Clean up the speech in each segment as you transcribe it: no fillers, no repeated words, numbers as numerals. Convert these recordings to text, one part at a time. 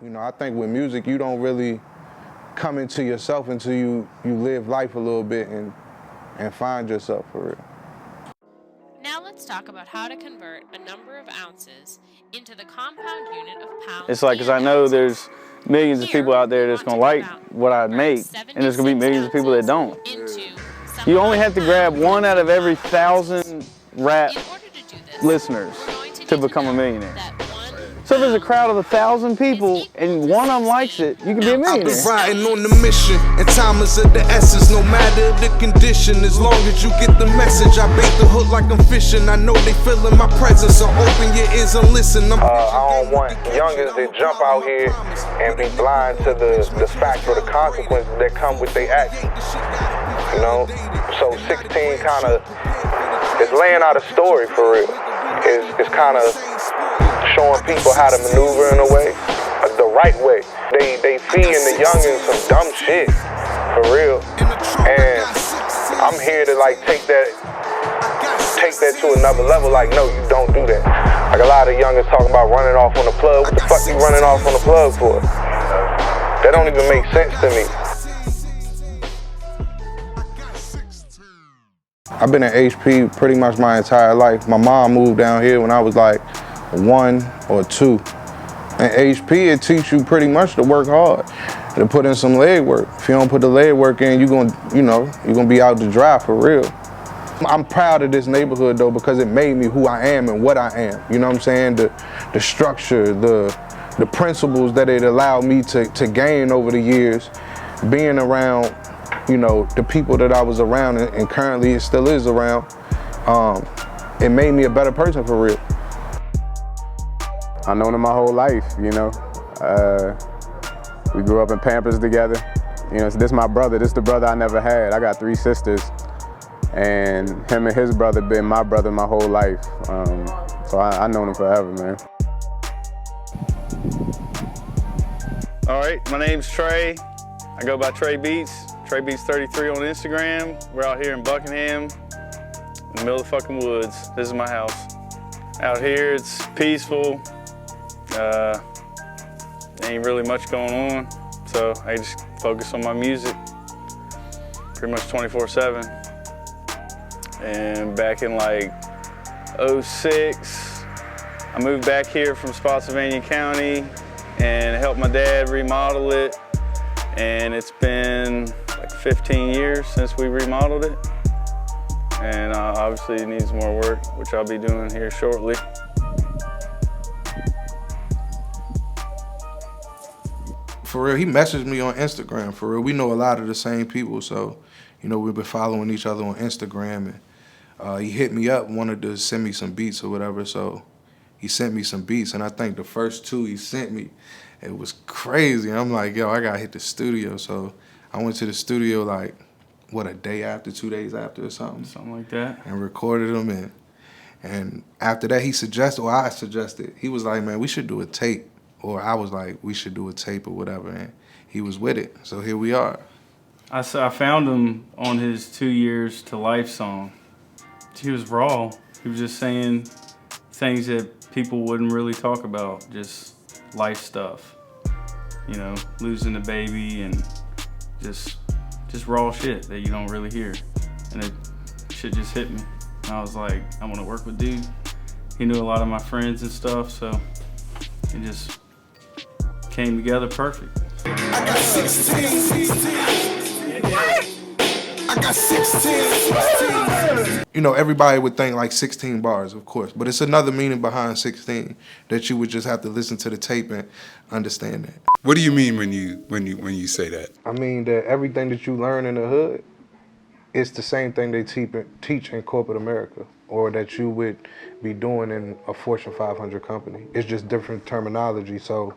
You know, I think with music, you don't really come into yourself until you live life a little bit and find yourself for real. Now let's talk about how to convert a number of ounces into the compound unit of pounds. It's like, because I know there's millions of people out there that's going to like what I make, and there's going to be millions of people that don't. You only have to grab 1 out of every 1,000 rap listeners to become a millionaire. So if there's a crowd of 1,000 people and one of them likes it, you can be a millionaire. I've been riding on the mission, and time is of the essence. No matter the condition, as long as you get the message. I bait the hook like I'm fishing. I know they feeling my presence, so open your ears and listen. I don't want youngins to jump out here and be blind to the fact or the consequences that come with their actions. You know, so 16 kind of is laying out a story for real. It's kind of showing people how to maneuver in a way, the right way. They feeding the youngins some dumb shit, for real. And I'm here to like take that to another level. Like, no, you don't do that. Like a lot of youngins talking about running off on the plug. What the fuck you running off on the plug for? That don't even make sense to me. I've been at HP pretty much my entire life. My mom moved down here when I was like 1 or 2. And HP, it teaches you pretty much to work hard, to put in some leg work. If you don't put the leg work in, you're gonna be out to dry for real. I'm proud of this neighborhood though, because it made me who I am and what I am. You know what I'm saying? The structure, the principles that it allowed me to gain over the years, being around, you know, the people that I was around and currently it still is around, it made me a better person for real. I've known him my whole life, you know. We grew up in Pampers together. You know, so this is my brother. This is the brother I never had. I got 3 sisters, and him and his brother been my brother my whole life. So I known him forever, man. All right, my name's Trey. I go by Trey Beats. Trey Beats 33 on Instagram. We're out here in Buckingham, in the middle of the fucking woods. This is my house. Out here, it's peaceful. Ain't really much going on, so I just focus on my music pretty much 24/7. And back in like 06, I moved back here from Spotsylvania County and helped my dad remodel it. And it's been like 15 years since we remodeled it. And obviously it needs more work, which I'll be doing here shortly. For real, he messaged me on Instagram, for real. We know a lot of the same people, so, you know, we've been following each other on Instagram. And he hit me up, wanted to send me some beats or whatever, so he sent me some beats. And I think the first 2 he sent me, it was crazy. And I'm like, yo, I gotta hit the studio. So I went to the studio like, what, a day after, 2 days after or something? Something like that. And recorded them in. And after that, he suggested, or I suggested, he was like, man, we should do a tape. Or I was like, we should do a tape or whatever, and he was with it. So here we are. I found him on his 2 Years to Life song. He was raw. He was just saying things that people wouldn't really talk about, just life stuff. You know, losing a baby and just raw shit that you don't really hear. And it shit just hit me. And I was like, I want to work with dude. He knew a lot of my friends and stuff, so it just came together perfect. I got 16. I got 16. You know, everybody would think like 16 bars, of course, but it's another meaning behind 16 that you would just have to listen to the tape and understand that. What do you mean when you say that? I mean that everything that you learn in the hood, it's the same thing they teach in corporate America, or that you would be doing in a Fortune 500 company. It's just different terminology, so,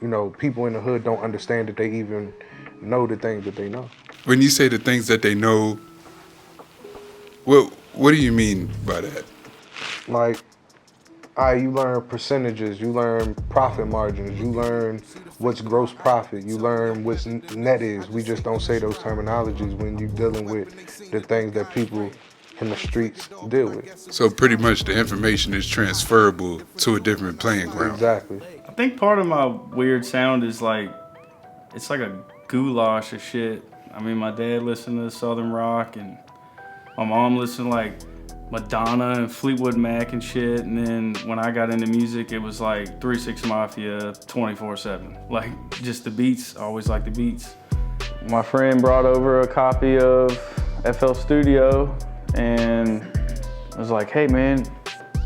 you know, people in the hood don't understand that they even know the things that they know. When you say the things that they know, what do you mean by that? Like, you learn percentages, you learn profit margins, you learn what's gross profit, you learn what's net is. We just don't say those terminologies when you're dealing with the things that people in the streets deal with. So pretty much the information is transferable to a different playing ground. Exactly. think part of my weird sound is like, it's like a goulash of shit. I mean, my dad listened to Southern rock, and my mom listened to like Madonna and Fleetwood Mac and shit. And then when I got into music, it was like 3 6 Mafia 24/7. Like, just the beats, I always liked the beats. My friend brought over a copy of FL Studio and was like, hey man,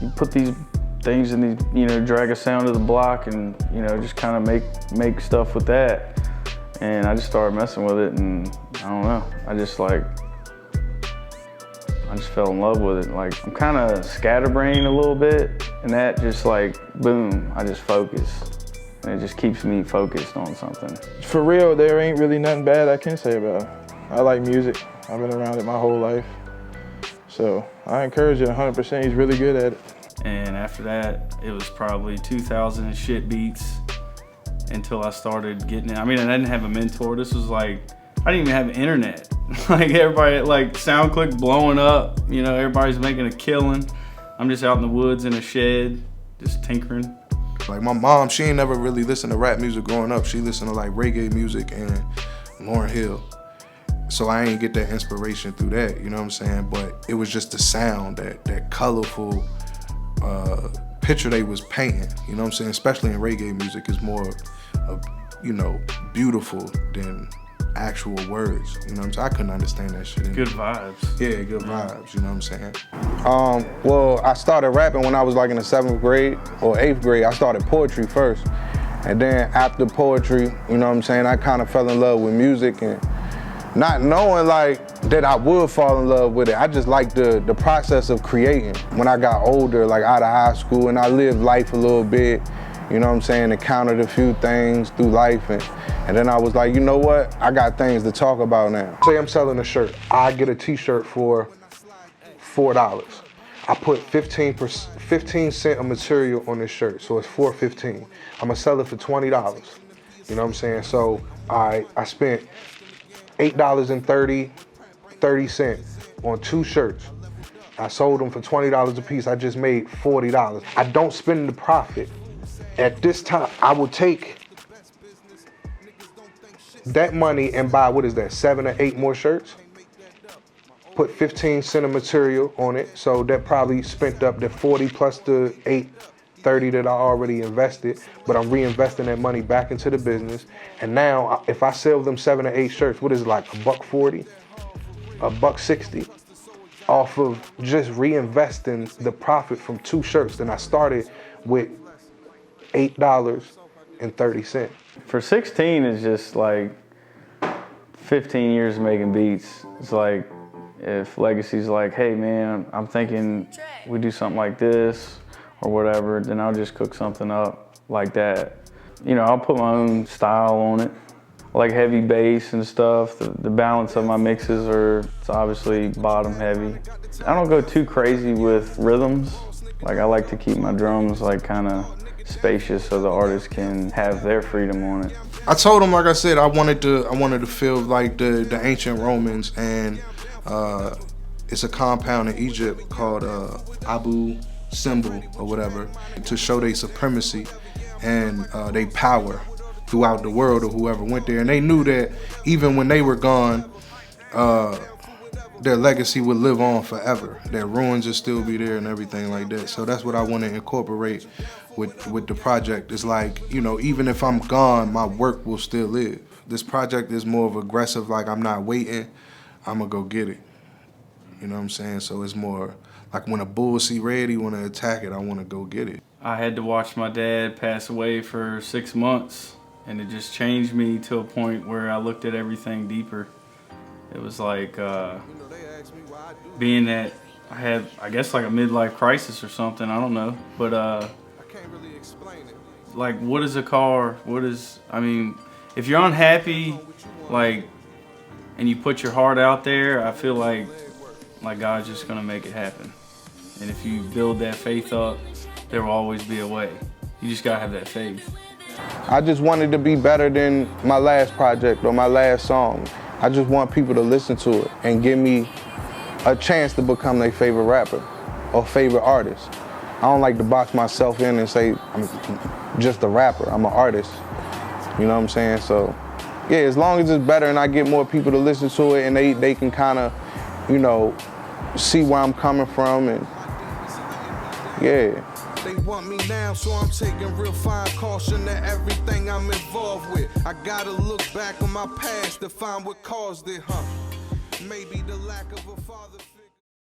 you put these things in these, you know, drag a sound to the block and, you know, just kind of make stuff with that. And I just started messing with it, and I don't know, I just fell in love with it. Like, I'm kind of scatterbrained a little bit, and that just like, boom, I just focus. And it just keeps me focused on something. For real, there ain't really nothing bad I can say about it. I like music. I've been around it my whole life. So I encourage it 100%, he's really good at it. And after that, it was probably 2000 and shit beats until I started getting it. I mean, I didn't have a mentor. This was like, I didn't even have internet. Like, everybody, like, SoundClick blowing up, you know, everybody's making a killing. I'm just out in the woods in a shed, just tinkering. Like, my mom, she ain't never really listened to rap music growing up. She listened to like reggae music and Lauryn Hill. So I ain't get that inspiration through that, you know what I'm saying? But it was just the sound, that colorful picture they was painting, you know what I'm saying? Especially in reggae music, is more, you know, beautiful than actual words, you know what I'm saying? I couldn't understand that shit. Good vibes. Yeah, good vibes, you know what I'm saying? Well, I started rapping when I was like in the 7th grade or 8th grade. I started poetry first. And then after poetry, you know what I'm saying, I kind of fell in love with music, and not knowing like that I would fall in love with it. I just liked the process of creating. When I got older, like out of high school, and I lived life a little bit, you know what I'm saying, encountered a few things through life, and then I was like, you know what, I got things to talk about now. Say I'm selling a shirt, I get a t-shirt for $4. I put 15 cents of material on this shirt, so it's $4.15. I'm gonna sell it for $20, you know what I'm saying? So I spent $8.30 on 2 shirts. I sold them for $20 a piece. I just made $40. I don't spend the profit. At this time, I will take that money and buy, what is that, 7 or 8 more shirts? Put 15 cents of material on it, so that probably spent up the 40 plus the 8.30 that I already invested, but I'm reinvesting that money back into the business. And now, if I sell them 7 or 8 shirts, what is it, like $1.40, $1.60, off of just reinvesting the profit from 2 shirts. Then I started with $8.30. For 16, it's just like 15 years of making beats. It's like, if Legacy's like, hey man, I'm thinking we do something like this or whatever, then I'll just cook something up like that. You know, I'll put my own style on it, like heavy bass and stuff. The balance of my mixes it's obviously bottom heavy. I don't go too crazy with rhythms. Like, I like to keep my drums like kind of spacious so the artist can have their freedom on it. I told him, like I said, I wanted to feel like the ancient Romans, and it's a compound in Egypt called Abu Simbel or whatever, to show their supremacy and their power throughout the world, or whoever went there. And they knew that even when they were gone, their legacy would live on forever. Their ruins would still be there and everything like that. So that's what I want to incorporate with the project. It's like, you know, even if I'm gone, my work will still live. This project is more of aggressive, like I'm not waiting, I'm gonna go get it. You know what I'm saying? So it's more like when a bull see red, he wanna attack it, I wanna go get it. I had to watch my dad pass away for 6 months, and it just changed me to a point where I looked at everything deeper. It was like being that I had, I guess, like a midlife crisis or something, I don't know. But like, what is a car? I mean, if you're unhappy, like, and you put your heart out there, I feel like God's just gonna make it happen. And if you build that faith up, there will always be a way. You just gotta have that faith. I just wanted to be better than my last project or my last song. I just want people to listen to it and give me a chance to become their favorite rapper or favorite artist. I don't like to box myself in and say I'm just a rapper. I'm an artist. You know what I'm saying? So, yeah, as long as it's better and I get more people to listen to it and they can kind of, you know, see where I'm coming from and, yeah. They want me now, so I'm taking real fine caution to everything I'm involved with. I gotta look back on my past to find what caused it, huh? Maybe the lack of a father.